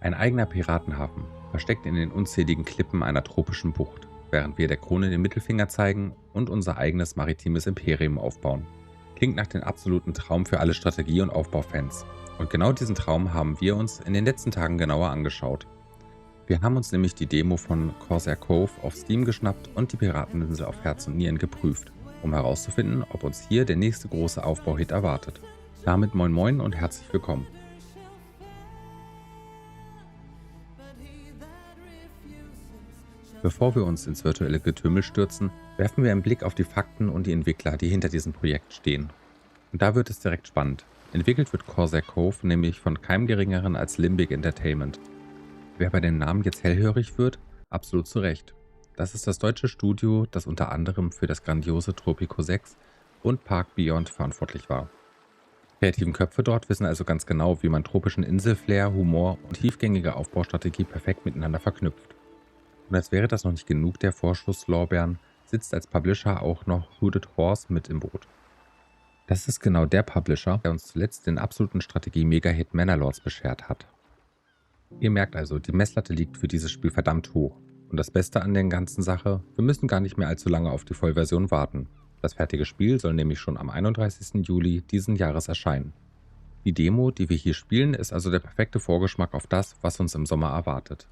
Ein eigener Piratenhafen, versteckt in den unzähligen Klippen einer tropischen Bucht, während wir der Krone den Mittelfinger zeigen und unser eigenes maritimes Imperium aufbauen. Klingt nach dem absoluten Traum für alle Strategie- und Aufbaufans. Und genau diesen Traum haben wir uns in den letzten Tagen genauer angeschaut. Wir haben uns nämlich die Demo von Corsair Cove auf Steam geschnappt und die Pirateninsel auf Herz und Nieren geprüft, um herauszufinden, ob uns hier der nächste große Aufbauhit erwartet. Damit moin moin und herzlich willkommen. Bevor wir uns ins virtuelle Getümmel stürzen, werfen wir einen Blick auf die Fakten und die Entwickler, die hinter diesem Projekt stehen. Und da wird es direkt spannend. Entwickelt wird Corsair Cove nämlich von keinem geringeren als Limbic Entertainment. Wer bei dem Namen jetzt hellhörig wird, absolut zu Recht. Das ist das deutsche Studio, das unter anderem für das grandiose Tropico 6 und Park Beyond verantwortlich war. Die kreativen Köpfe dort wissen also ganz genau, wie man tropischen Inselflair, Humor und tiefgängige Aufbaustrategie perfekt miteinander verknüpft. Und als wäre das noch nicht genug der Vorschusslorbeeren, sitzt als Publisher auch noch Hooded Horse mit im Boot. Das ist genau der Publisher, der uns zuletzt den absoluten Strategie-Mega-Hit Manorlords beschert hat. Ihr merkt also, die Messlatte liegt für dieses Spiel verdammt hoch. Und das Beste an der ganzen Sache, wir müssen gar nicht mehr allzu lange auf die Vollversion warten. Das fertige Spiel soll nämlich schon am 31. Juli diesen Jahres erscheinen. Die Demo, die wir hier spielen, ist also der perfekte Vorgeschmack auf das, was uns im Sommer erwartet.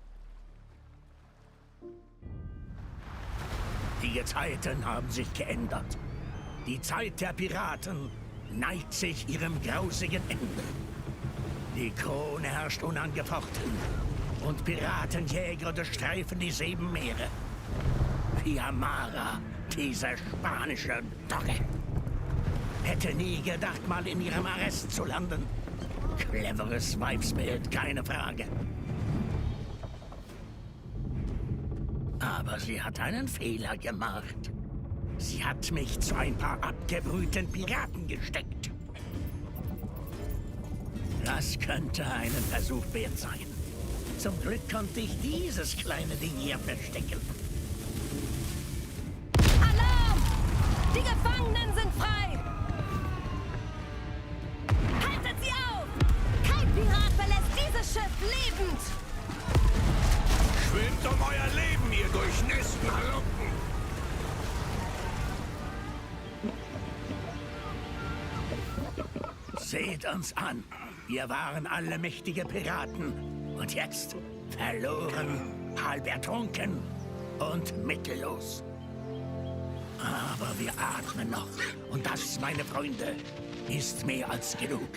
Die Gezeiten haben sich geändert. Die Zeit der Piraten neigt sich ihrem grausigen Ende. Die Krone herrscht unangefochten und Piratenjäger durchstreifen die 7 Meere. Wie Amara, diese spanische Dogge. Hätte nie gedacht, mal in ihrem Arrest zu landen. Cleveres Weibsbild, keine Frage. Aber sie hat einen Fehler gemacht. Sie hat mich zu ein paar abgebrühten Piraten gesteckt. Das könnte einen Versuch wert sein. Zum Glück konnte ich dieses kleine Ding hier verstecken. Alarm! Die Gefangenen sind frei! Haltet sie auf! Kein Pirat verlässt dieses Schiff lebend! Schwimmt um euer Leben, ihr durchnässten Halunken! Seht uns an. Wir waren alle mächtige Piraten. Und jetzt verloren, halb ertrunken und mittellos. Aber wir atmen noch. Und das, meine Freunde, ist mehr als genug.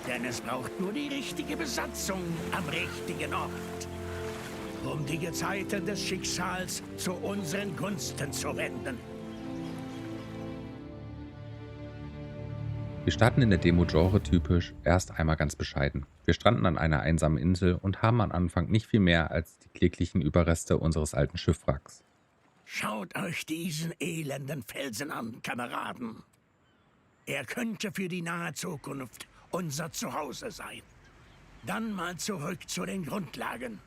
Denn es braucht nur die richtige Besatzung am richtigen Ort, um die Gezeiten des Schicksals zu unseren Gunsten zu wenden. Wir starten in der Demo genre-typisch erst einmal ganz bescheiden. Wir stranden an einer einsamen Insel und haben am Anfang nicht viel mehr als die kläglichen Überreste unseres alten Schiffwracks. Schaut euch diesen elenden Felsen an, Kameraden. Er könnte für die nahe Zukunft unser Zuhause sein. Dann mal zurück zu den Grundlagen.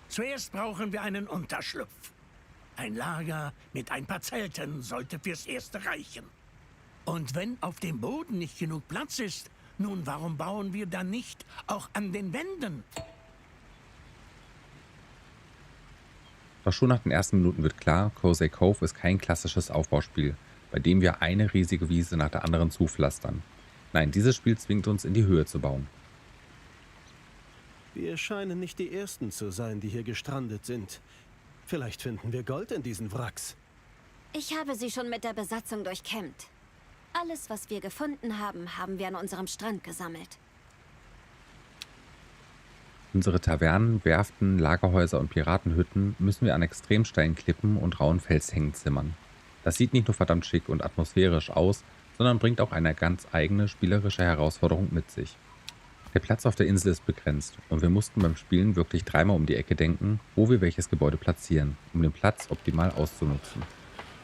Zuerst brauchen wir einen Unterschlupf. Ein Lager mit ein paar Zelten sollte fürs Erste reichen. Und wenn auf dem Boden nicht genug Platz ist, nun, warum bauen wir dann nicht auch an den Wänden? Doch schon nach den ersten Minuten wird klar, Corsair Cove ist kein klassisches Aufbauspiel, bei dem wir eine riesige Wiese nach der anderen zupflastern. Nein, dieses Spiel zwingt uns in die Höhe zu bauen. Wir scheinen nicht die Ersten zu sein, die hier gestrandet sind. Vielleicht finden wir Gold in diesen Wracks. Ich habe sie schon mit der Besatzung durchkämmt. Alles, was wir gefunden haben, haben wir an unserem Strand gesammelt. Unsere Tavernen, Werften, Lagerhäuser und Piratenhütten müssen wir an extrem steilen Klippen und rauen Felshängen zimmern. Das sieht nicht nur verdammt schick und atmosphärisch aus, sondern bringt auch eine ganz eigene spielerische Herausforderung mit sich. Der Platz auf der Insel ist begrenzt und wir mussten beim Spielen wirklich dreimal um die Ecke denken, wo wir welches Gebäude platzieren, um den Platz optimal auszunutzen.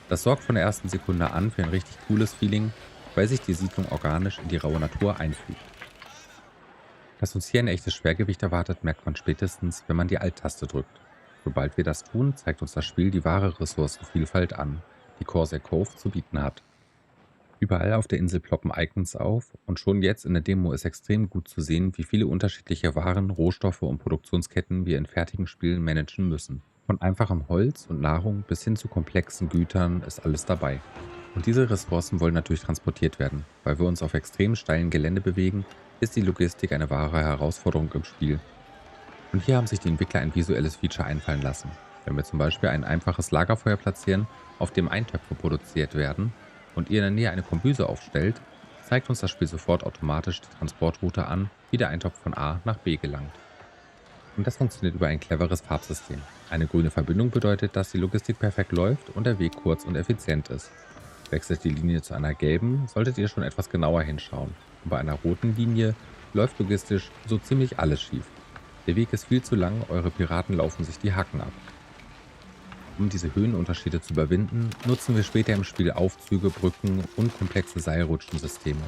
Das sorgt von der ersten Sekunde an für ein richtig cooles Feeling, weil sich die Siedlung organisch in die raue Natur einfügt. Dass uns hier ein echtes Schwergewicht erwartet, merkt man spätestens, wenn man die Alt-Taste drückt. Sobald wir das tun, zeigt uns das Spiel die wahre Ressourcenvielfalt an, die Corsair Cove zu bieten hat. Überall auf der Insel ploppen Icons auf und schon jetzt in der Demo ist extrem gut zu sehen, wie viele unterschiedliche Waren, Rohstoffe und Produktionsketten wir in fertigen Spielen managen müssen. Von einfachem Holz und Nahrung bis hin zu komplexen Gütern ist alles dabei. Und diese Ressourcen wollen natürlich transportiert werden. Weil wir uns auf extrem steilen Gelände bewegen, ist die Logistik eine wahre Herausforderung im Spiel. Und hier haben sich die Entwickler ein visuelles Feature einfallen lassen. Wenn wir zum Beispiel ein einfaches Lagerfeuer platzieren, auf dem Eintöpfe produziert werden und ihr in der Nähe eine Kombüse aufstellt, zeigt uns das Spiel sofort automatisch die Transportroute an, wie der Eintopf von A nach B gelangt. Und das funktioniert über ein cleveres Farbsystem. Eine grüne Verbindung bedeutet, dass die Logistik perfekt läuft und der Weg kurz und effizient ist. Wechselt die Linie zu einer gelben, solltet ihr schon etwas genauer hinschauen. Und bei einer roten Linie läuft logistisch so ziemlich alles schief. Der Weg ist viel zu lang, eure Piraten laufen sich die Hacken ab. Um diese Höhenunterschiede zu überwinden, nutzen wir später im Spiel Aufzüge, Brücken und komplexe Seilrutschensysteme.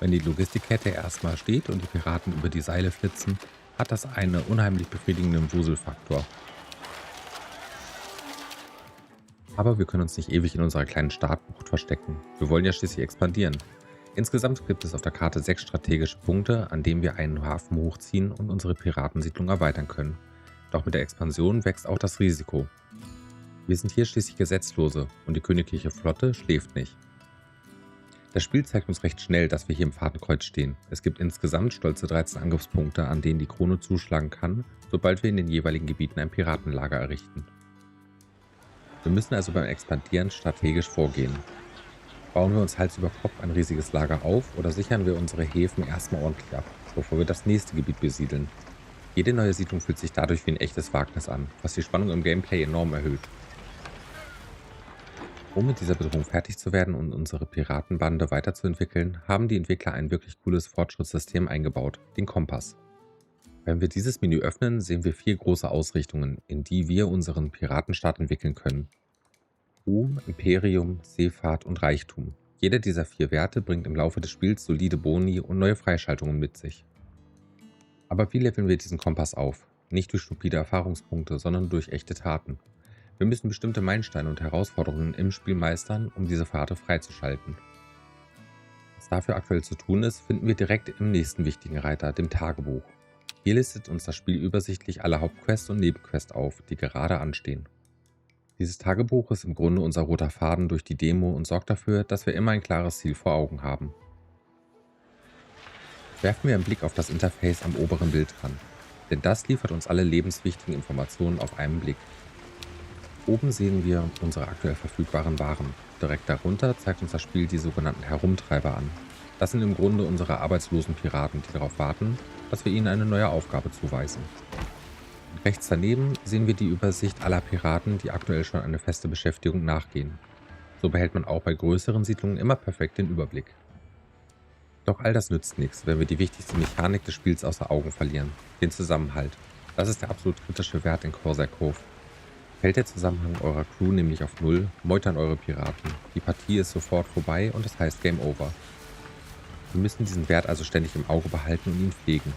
Wenn die Logistikkette erstmal steht und die Piraten über die Seile flitzen, hat das einen unheimlich befriedigenden Wuselfaktor. Aber wir können uns nicht ewig in unserer kleinen Startbucht verstecken. Wir wollen ja schließlich expandieren. Insgesamt gibt es auf der Karte 6 strategische Punkte, an denen wir einen Hafen hochziehen und unsere Piratensiedlung erweitern können. Doch mit der Expansion wächst auch das Risiko. Wir sind hier schließlich Gesetzlose und die königliche Flotte schläft nicht. Das Spiel zeigt uns recht schnell, dass wir hier im Fadenkreuz stehen. Es gibt insgesamt stolze 13 Angriffspunkte, an denen die Krone zuschlagen kann, sobald wir in den jeweiligen Gebieten ein Piratenlager errichten. Wir müssen also beim Expandieren strategisch vorgehen. Bauen wir uns Hals über Kopf ein riesiges Lager auf oder sichern wir unsere Häfen erstmal ordentlich ab, bevor wir das nächste Gebiet besiedeln. Jede neue Siedlung fühlt sich dadurch wie ein echtes Wagnis an, was die Spannung im Gameplay enorm erhöht. Um mit dieser Bedrohung fertig zu werden und unsere Piratenbande weiterzuentwickeln, haben die Entwickler ein wirklich cooles Fortschrittssystem eingebaut, den Kompass. Wenn wir dieses Menü öffnen, sehen wir 4 große Ausrichtungen, in die wir unseren Piratenstaat entwickeln können. Ruhm, Imperium, Seefahrt und Reichtum. Jeder dieser 4 Werte bringt im Laufe des Spiels solide Boni und neue Freischaltungen mit sich. Aber wie leveln wir diesen Kompass auf? Nicht durch stupide Erfahrungspunkte, sondern durch echte Taten. Wir müssen bestimmte Meilensteine und Herausforderungen im Spiel meistern, um diese Pfade freizuschalten. Was dafür aktuell zu tun ist, finden wir direkt im nächsten wichtigen Reiter, dem Tagebuch. Hier listet uns das Spiel übersichtlich alle Hauptquests und Nebenquests auf, die gerade anstehen. Dieses Tagebuch ist im Grunde unser roter Faden durch die Demo und sorgt dafür, dass wir immer ein klares Ziel vor Augen haben. Werfen wir einen Blick auf das Interface am oberen Bildrand, denn das liefert uns alle lebenswichtigen Informationen auf einen Blick. Oben sehen wir unsere aktuell verfügbaren Waren. Direkt darunter zeigt uns das Spiel die sogenannten Herumtreiber an. Das sind im Grunde unsere arbeitslosen Piraten, die darauf warten, dass wir ihnen eine neue Aufgabe zuweisen. Rechts daneben sehen wir die Übersicht aller Piraten, die aktuell schon eine feste Beschäftigung nachgehen. So behält man auch bei größeren Siedlungen immer perfekt den Überblick. Doch all das nützt nichts, wenn wir die wichtigste Mechanik des Spiels außer Augen verlieren, den Zusammenhalt. Das ist der absolut kritische Wert in Corsair Cove. Fällt der Zusammenhang eurer Crew nämlich auf Null, meutern eure Piraten. Die Partie ist sofort vorbei und das heißt Game Over. Wir müssen diesen Wert also ständig im Auge behalten und ihn pflegen.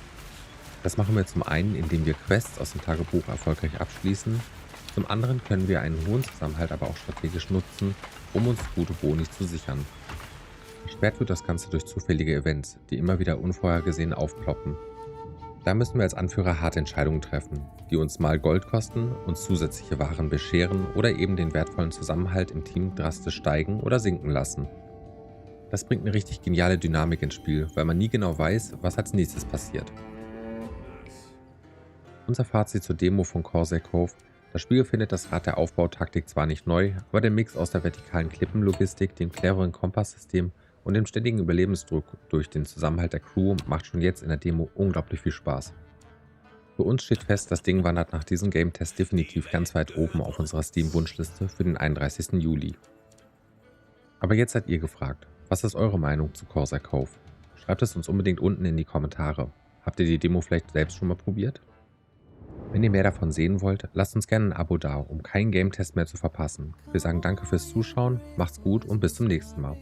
Das machen wir zum einen, indem wir Quests aus dem Tagebuch erfolgreich abschließen. Zum anderen können wir einen hohen Zusammenhalt aber auch strategisch nutzen, um uns gute Boni zu sichern. Erschwert wird das Ganze durch zufällige Events, die immer wieder unvorhergesehen aufploppen. Da müssen wir als Anführer harte Entscheidungen treffen, die uns mal Gold kosten, uns zusätzliche Waren bescheren oder eben den wertvollen Zusammenhalt im Team drastisch steigen oder sinken lassen. Das bringt eine richtig geniale Dynamik ins Spiel, weil man nie genau weiß, was als nächstes passiert. Unser Fazit zur Demo von Corsair Cove: Das Spiel findet das Rad der Aufbautaktik zwar nicht neu, aber der Mix aus der vertikalen Klippenlogistik, dem cleveren Kompasssystem und dem ständigen Überlebensdruck durch den Zusammenhalt der Crew macht schon jetzt in der Demo unglaublich viel Spaß. Für uns steht fest, das Ding wandert nach diesem Game-Test definitiv ganz weit oben auf unserer Steam-Wunschliste für den 31. Juli. Aber jetzt seid ihr gefragt, was ist eure Meinung zu Corsair Cove? Schreibt es uns unbedingt unten in die Kommentare. Habt ihr die Demo vielleicht selbst schon mal probiert? Wenn ihr mehr davon sehen wollt, lasst uns gerne ein Abo da, um keinen Game-Test mehr zu verpassen. Wir sagen danke fürs Zuschauen, macht's gut und bis zum nächsten Mal.